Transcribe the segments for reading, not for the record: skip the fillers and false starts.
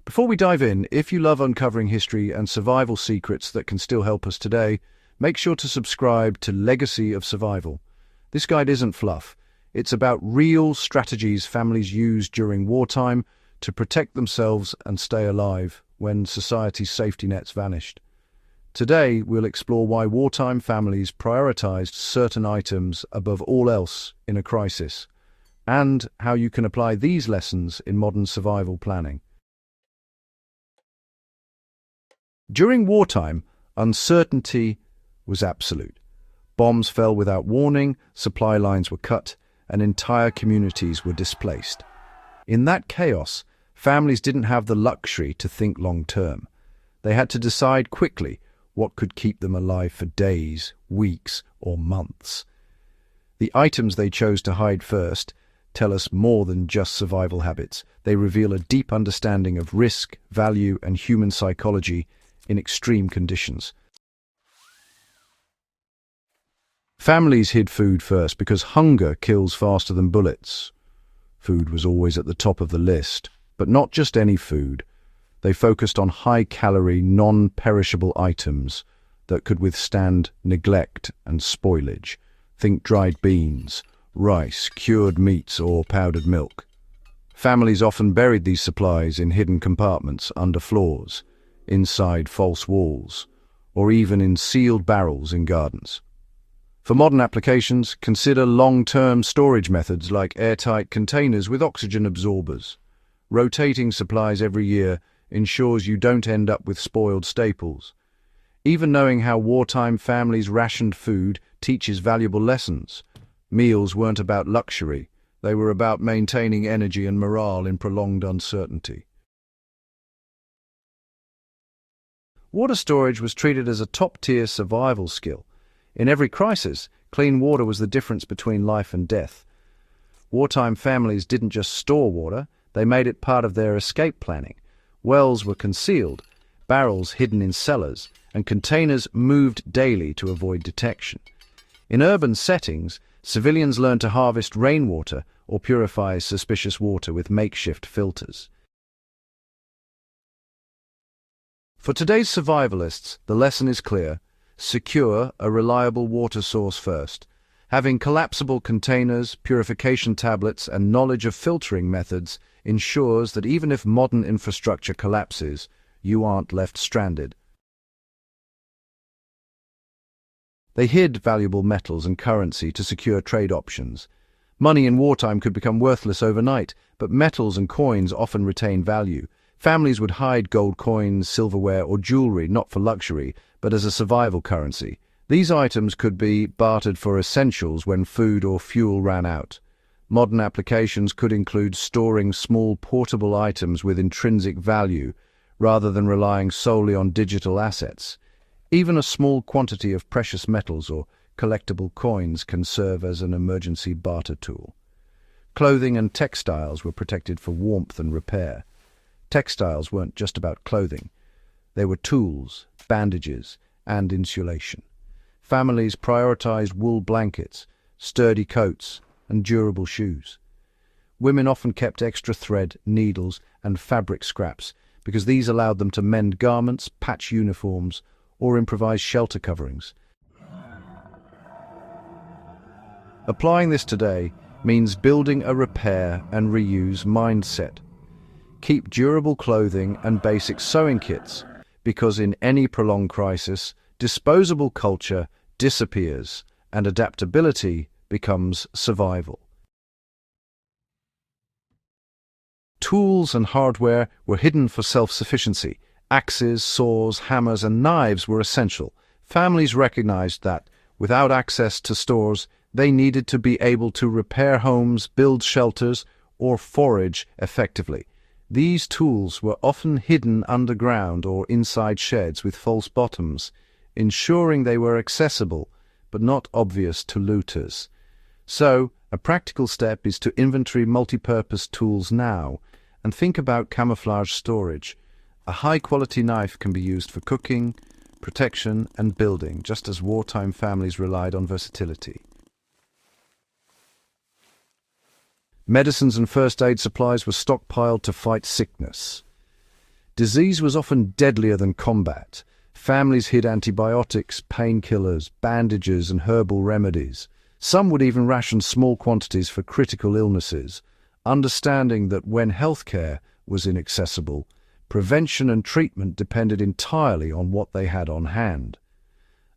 Before we dive in, if you love uncovering history and survival secrets that can still help us today, make sure to subscribe to Legacy of Survival. This guide isn't fluff. It's about real strategies families used during wartime to protect themselves and stay alive when society's safety nets vanished. Today, we'll explore why wartime families prioritized certain items above all else in a crisis, and how you can apply these lessons in modern survival planning. During wartime, uncertainty was absolute. Bombs fell without warning, supply lines were cut, and entire communities were displaced. In that chaos, families didn't have the luxury to think long-term. They had to decide quickly what could keep them alive for days, weeks, or months. The items they chose to hide first tell us more than just survival habits. They reveal a deep understanding of risk, value, and human psychology in extreme conditions. Families hid food first because hunger kills faster than bullets. Food was always at the top of the list, but not just any food. They focused on high-calorie, non-perishable items that could withstand neglect and spoilage. Think dried beans, rice, cured meats, or powdered milk. Families often buried these supplies in hidden compartments under floors, inside false walls, or even in sealed barrels in gardens. For modern applications, consider long-term storage methods like airtight containers with oxygen absorbers. Rotating supplies every year ensures you don't end up with spoiled staples. Even knowing how wartime families rationed food teaches valuable lessons. Meals weren't about luxury, they were about maintaining energy and morale in prolonged uncertainty. Water storage was treated as a top-tier survival skill. In every crisis, clean water was the difference between life and death. Wartime families didn't just store water, they made it part of their escape planning. Wells were concealed, barrels hidden in cellars, and containers moved daily to avoid detection. In urban settings, civilians learned to harvest rainwater or purify suspicious water with makeshift filters. For today's survivalists, the lesson is clear. Secure a reliable water source first. Having collapsible containers, purification tablets, and knowledge of filtering methods ensures that even if modern infrastructure collapses, you aren't left stranded. They hid valuable metals and currency to secure trade options. Money in wartime could become worthless overnight, but metals and coins often retain value. Families would hide gold coins, silverware, or jewelry not for luxury, but as a survival currency. These items could be bartered for essentials when food or fuel ran out. Modern applications could include storing small portable items with intrinsic value, rather than relying solely on digital assets. Even a small quantity of precious metals or collectible coins can serve as an emergency barter tool. Clothing and textiles were protected for warmth and repair. Textiles weren't just about clothing. They were tools, bandages, and insulation. Families prioritized wool blankets, sturdy coats, and durable shoes. Women often kept extra thread, needles, and fabric scraps because these allowed them to mend garments, patch uniforms, or improvise shelter coverings. Applying this today means building a repair and reuse mindset. Keep durable clothing and basic sewing kits, because in any prolonged crisis, disposable culture disappears and adaptability becomes survival. Tools and hardware were hidden for self-sufficiency. Axes, saws, hammers, and knives were essential. Families recognized that, without access to stores, they needed to be able to repair homes, build shelters, or forage effectively. These tools were often hidden underground or inside sheds with false bottoms, ensuring they were accessible but not obvious to looters. So, a practical step is to inventory multi-purpose tools now and think about camouflage storage. A high-quality knife can be used for cooking, protection, and building, just as wartime families relied on versatility. Medicines and first aid supplies were stockpiled to fight sickness. Disease was often deadlier than combat. Families hid antibiotics, painkillers, bandages, and herbal remedies. Some would even ration small quantities for critical illnesses, understanding that when healthcare was inaccessible, prevention and treatment depended entirely on what they had on hand.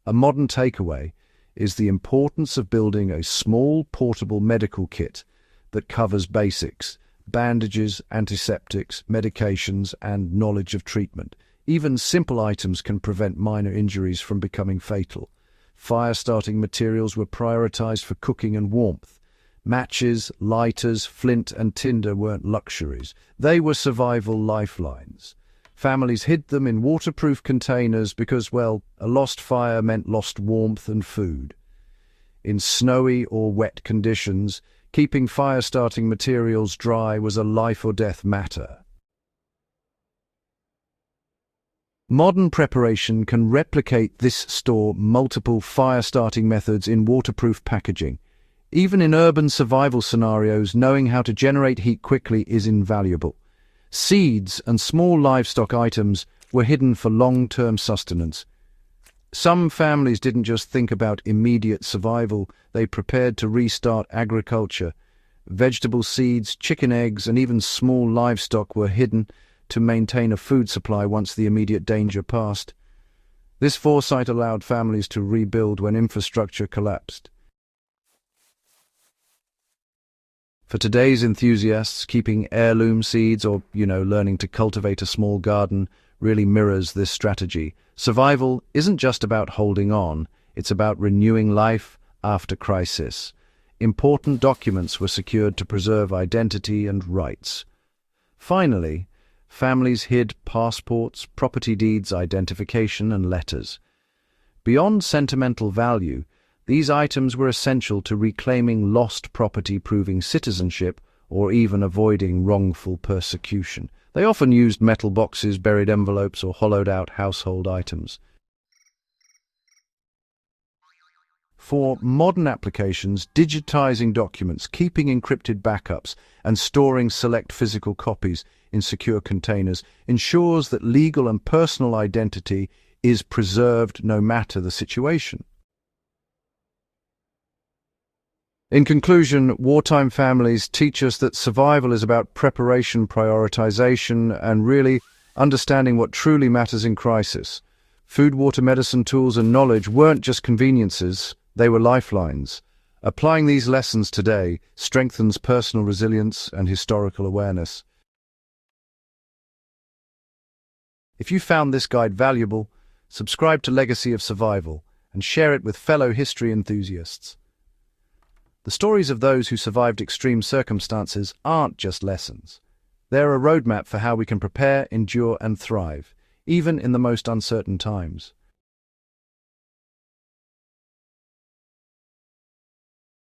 A modern takeaway is the importance of building a small, portable medical kit that covers basics: bandages, antiseptics, medications, and knowledge of treatment. Even simple items can prevent minor injuries from becoming fatal. Fire-starting materials were prioritized for cooking and warmth. Matches, lighters, flint, and tinder weren't luxuries. They were survival lifelines. Families hid them in waterproof containers because, well, a lost fire meant lost warmth and food. In snowy or wet conditions, keeping fire-starting materials dry was a life-or-death matter. Modern preparation can replicate this store multiple fire-starting methods in waterproof packaging. Even in urban survival scenarios, knowing how to generate heat quickly is invaluable. Seeds and small livestock items were hidden for long-term sustenance. Some families didn't just think about immediate survival, they prepared to restart agriculture. Vegetable seeds, chicken eggs, and even small livestock were hidden to maintain a food supply once the immediate danger passed. This foresight allowed families to rebuild when infrastructure collapsed. For today's enthusiasts, keeping heirloom seeds or, learning to cultivate a small garden really mirrors this strategy. Survival isn't just about holding on, it's about renewing life after crisis. Important documents were secured to preserve identity and rights. Finally, families hid passports, property deeds, identification, and letters. Beyond sentimental value, these items were essential to reclaiming lost property, proving citizenship, or even avoiding wrongful persecution. They often used metal boxes, buried envelopes, or hollowed-out household items. For modern applications, digitizing documents, keeping encrypted backups, and storing select physical copies in secure containers ensures that legal and personal identity is preserved no matter the situation. In conclusion, wartime families teach us that survival is about preparation, prioritization, and really understanding what truly matters in crisis. Food, water, medicine, tools, and knowledge weren't just conveniences, they were lifelines. Applying these lessons today strengthens personal resilience and historical awareness. If you found this guide valuable, subscribe to Legacy of Survival and share it with fellow history enthusiasts. The stories of those who survived extreme circumstances aren't just lessons. They're a roadmap for how we can prepare, endure, and thrive, even in the most uncertain times.